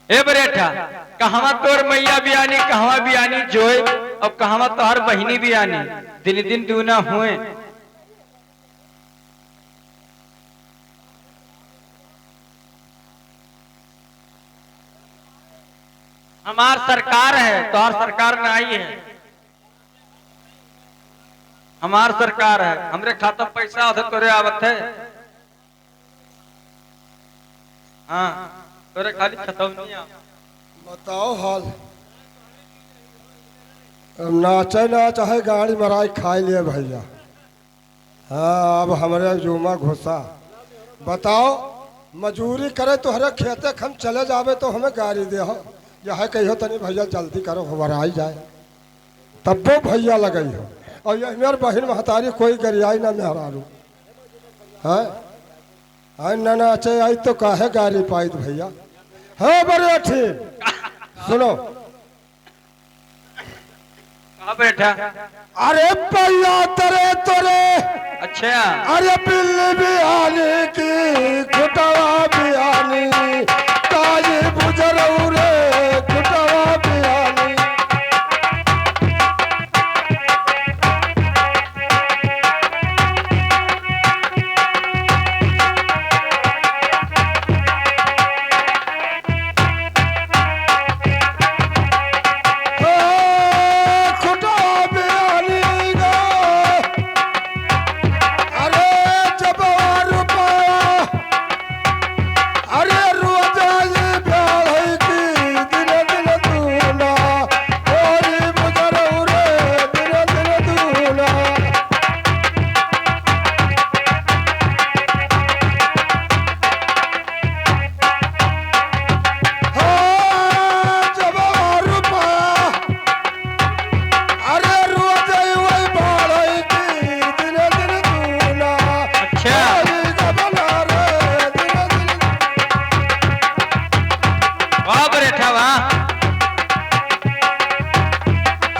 ए बरेठा कहवा तोर मैया बियानी कहवा बियानी जोए और कहवा तोहर बहिनी बियानी दिन दिन दूना हुए। हमार सरकार है तोहर सरकार नहीं है। हमार सरकार है हमरे खाता पैसा उधर तोरे आवत है। हाँ तोरे खाली खतौनी बताओ हाल नाचे ना चाहे गाड़ी मराई खाए लिए भैया। हाँ अब हमारे जुमा घुसा बताओ मजूरी करे तो हरे खेते हम चले जावे तो हमें गाड़ी दे हो यह कहियो तनी भैया जल्दी करो हमारा आई जाए तब वो भैया लगई हो और यह मेरे बहन महतारी कोई गरियाई ना मेहरारू है। हाँ ना नाचे आई तो काहे गाड़ी पाई भैया। हाँ बड़े ठीक सुनो बैठा। अरे भैया तरे तोरे अच्छा अरे बिल्ली बिहानी की खुटवा बिहानी ताजी बुजरऊ रे खुटवा बिहानी।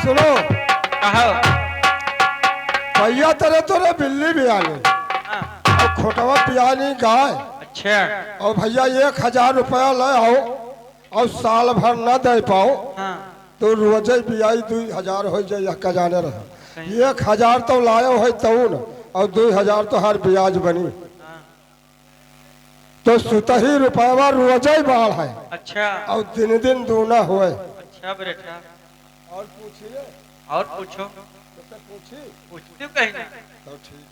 सुनो कहो भैया तेरे तोरे बिल्ली बियानी और खोटवा बियानी गाय। अच्छा और भैया 1000 रुपया ले आओ और साल भर न दे पाओ हाँ। तो रोजे बियाई 2000 हो जाए का जाने रहा 1000 तो लायो है तउन और 2000 तो हर ब्याज बनी तो 70 रुपया रोजे बाढ़ है। अच्छा और दिन दिन दूना हुए। अच्छा बेटा और पूछिए और पूछो पूछी पूछते कहीं ना तो ठीक।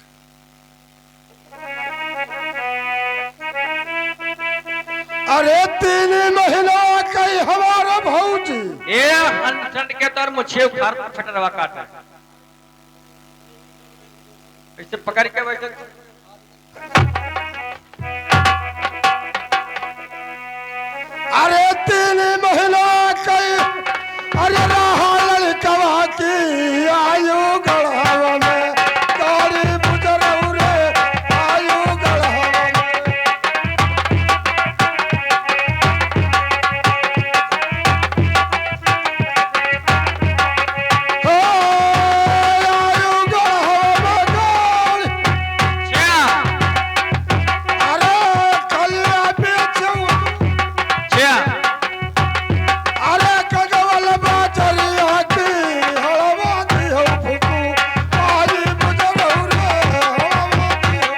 अरे 3 महीना कई हमारा भौजी ये हंसन के तौर मुझे उखाड़ फटरवा काटा ऐसे पकड़ के वैसे अरे 3 महीना कई अरे रहा लड़कवा की आयु गढ़ावा में गाड़ी बुजरऊ रे आयु गढ़ावा में। हो आयु गढ़ावा में गाड़ी क्या अरे कलिया बेचू क्या अरे कगवल बाजरिया की हलवा दी हो फुकू आजी बुजरऊ रे हलवा दी हो।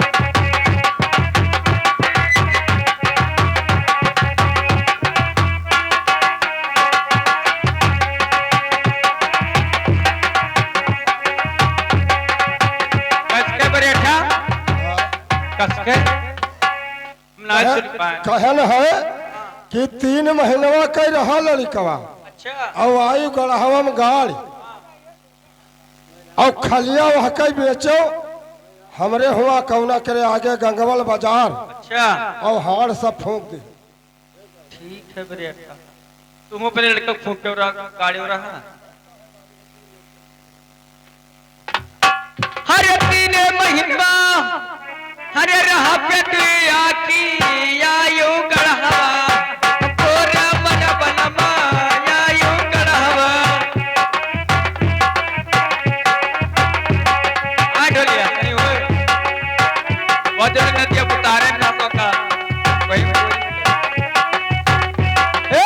कस के बैठा कस के ना सुन पाए। कहन है कि 3 महीनवा कई रहा लड़कवा अच्छा और आयु गढ़ावा में गाड़ी और खलिया वह कई बेचो हमरे हुआ कौना करे आगे गंगवल बाजार अच्छा और हाड़ सब फूंक दी। ठीक है बेटा तुम पहले लड़का फूक के गाड़ी हो रहा हर 3 महीना हरे रहा पे दिया की आयु गढ़वा तोरा मन बनमा आयु गढ़वा आ ढोलिया नहीं होए वजन नदिया उतारे ना तो का वही ए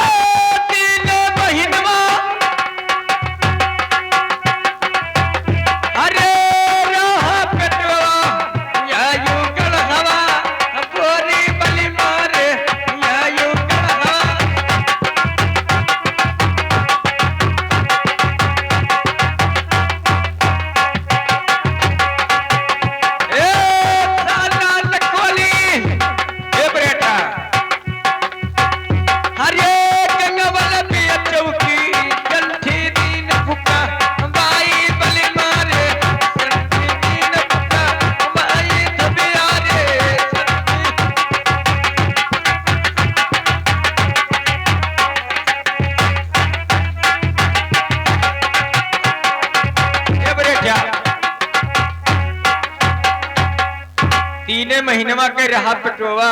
तीने महीनवा के रहा पेटोवा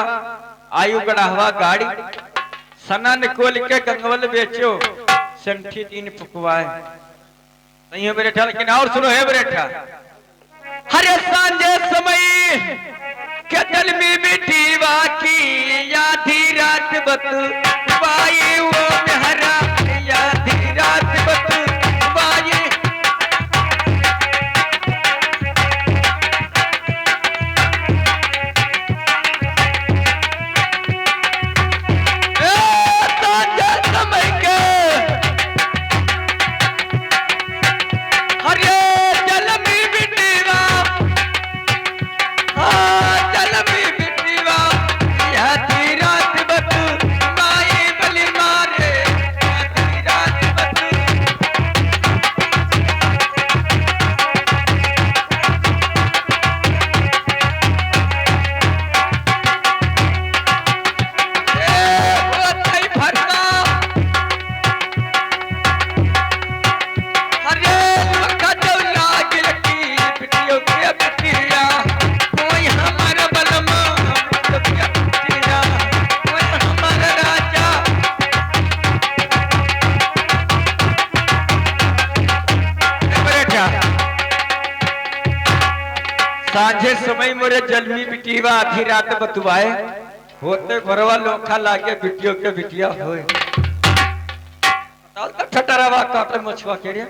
आयु गढ़ावा गाड़ी सना निकोल के गंगवल बेचो संठी तीन पकवाए नहीं है बेटा। लेकिन और सुनो है बेटा, हरे सांझे समय के जल में बिठीवा की आधी रात बतवाई वो मेहरा आधी रात बतवाई। सांझे समय के हरे जल में बिठीवा जल में बिठीवा आधी रात बतवाई बलि मारे आधी रात सांझे समय मोरे जलमी बिटिया आधी रात बतुआए होते घरवा लोखा लागे बिटियो के बिटिया होए ठटरावा काटे मछुआ के रे।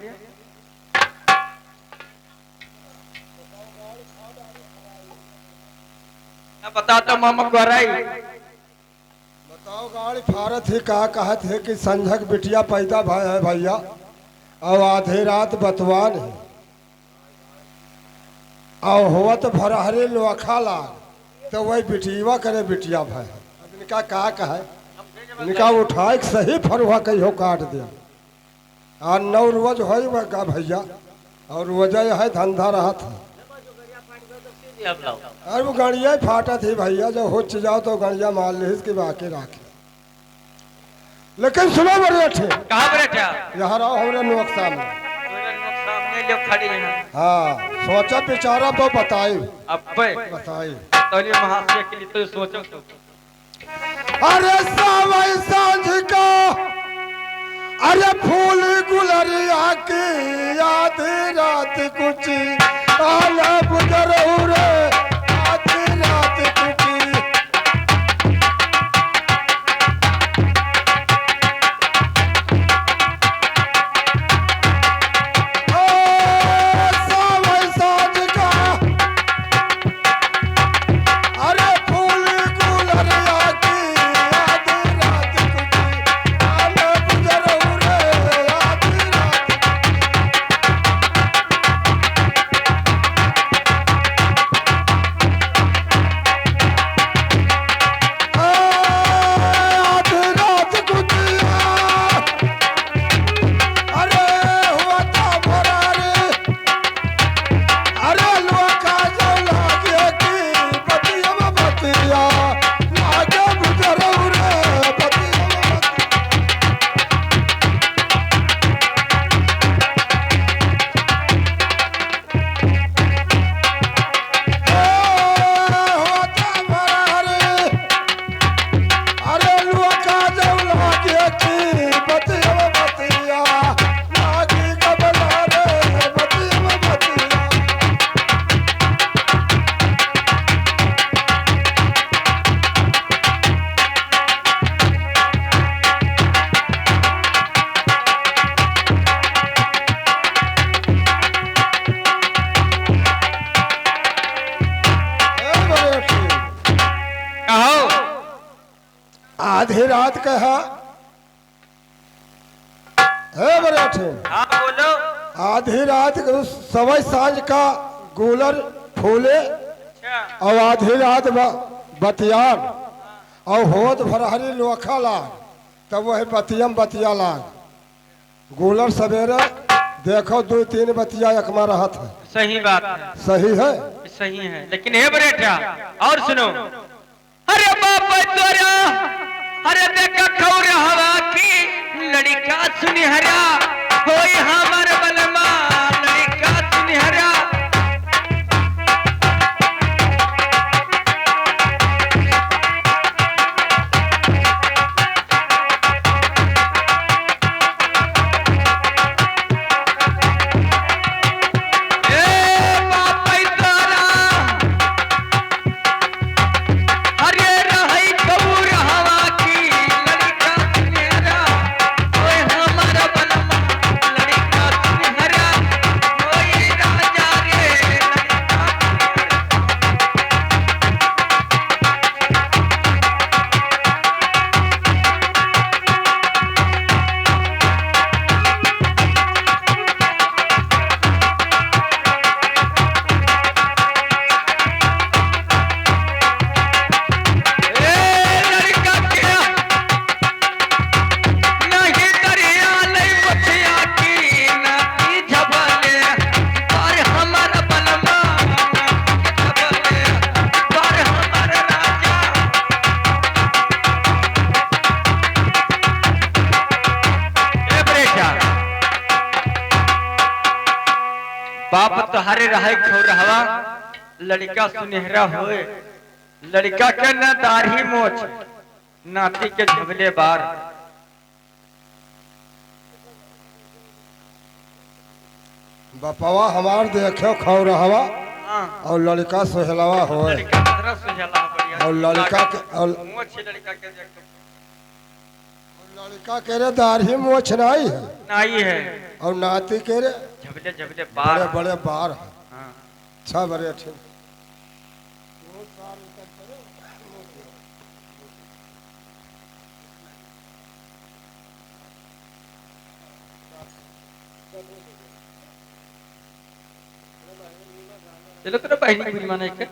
बता तो मामा गोराई बताओ गाड़ी फारत ही कहा कहत है कि संझक बिटिया पैदा भाई है भैया और आधे रात बतवान है और हुआ तो भरहरे लोखा लाग तो वही बिटिया करे बिटिया भाई इनका कहा इनका उठाए सही फरुआ कहो काट दे और 9 रोज हो का भैया और वजह है धंधा रहा था अरे वो गड़िया फाटा थी भैया जब हो जाओ तो गड़िया मार ले इसके बाकी राखे। लेकिन सुनो बड़े कहाँ बैठा यहाँ रहो हमारे नुकसान में लोग खड़े हैं। हाँ सोचा बेचारा तो बताई बताई तो महाशय के लिए तो सोचो तो। अरे सावई सांझ का अरे फूल गुलरिया की आधी रात कुछ आला गुजर रे आधी रात कुछ आधी रात कहा है बराठे। हाँ बोलो। आधी रात सवई सांझ का गूलर फूले और आधी रात बतियान और होत भरहरी लोखा लाग तब वह बतियम बतिया लाग गूलर सवेरे देखो 2-3 बतिया एकमा रहा था। सही बात है। सही है सही है। लेकिन हे बरेठा और सुनो, अरे बाप तोरा अरे देखा खौर हवा की लड़का सुनिहरा कोई हमार बलमा लड़का सुनिहरा तोहारे रहे खौरहवा लड़का सुनहरा होए, लड़का के न दाढ़ी मोछ नाती के झबले बार। बपवा हमार देखो खौरहवा हाँ, और लड़का सोहलवा होए लड़का तरह सुझला बढ़िया और लड़का के और मोछ लड़का के देखो लड़का के रे दाढ़ी मोछ नहीं है नहीं है, और नाती के रे झबले झबले बड़े बार। बड़े बार है। हाँ, अच्छा बड़े ठीक। चलो तेरा बहनी बुरी माने के